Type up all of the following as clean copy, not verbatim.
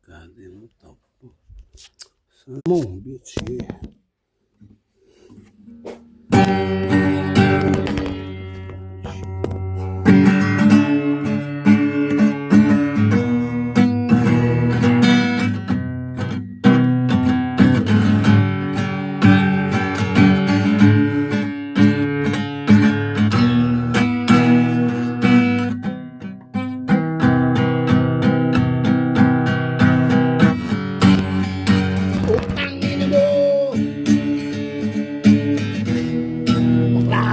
Kalimutan po. Sa mong beach eh.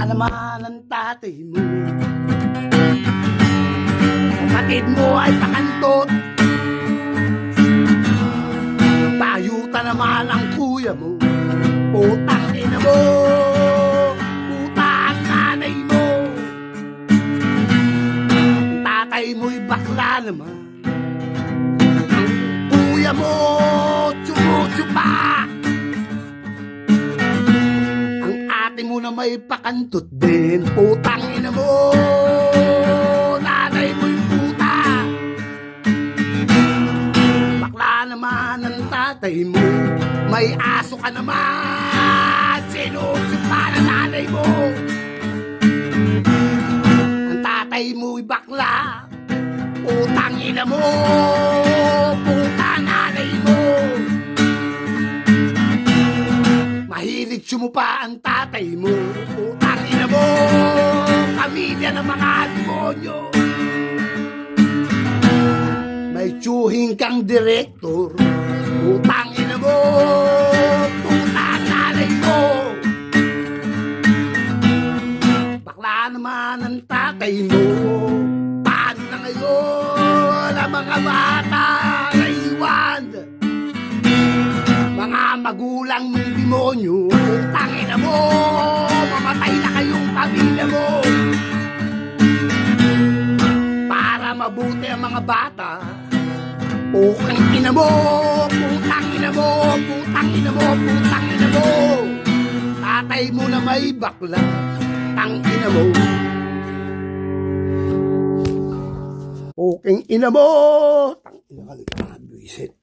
Naman ang tatay mo, kapatid mo ay pakantot, payuta naman ang kuya mo, putang ina mo, puta ang nanay mo, ang tatay mo'y bakla naman, ang kuya mo tsumutsupa, mo na may pakantot din, putang ina mo, nanay mo'y puta, bakla naman ang tatay mo, may aso ka naman, sinusumpa na nanay mo, ang tatay mo'y bakla, putang ina mo, puta nanay mo, mahilig sumupa ang tatay mo, putang ina mo, pamilya ng mga demonyo. May tsuhing kang direktor, putang ina mo, putang nanay mo. Bakla naman ang tatay mo, paano na ngayon ang mga bata na iwan? Mga magulang mong demonyo, tangina mo, mamatay na kayong pamilya mo. Para mabuti ang mga bata, putang ina mo, putang ina mo, putang ina mo, putang ina mo. Tatay mo na may bakla, tangina mo. Putang ina mo, tangina ka, visit.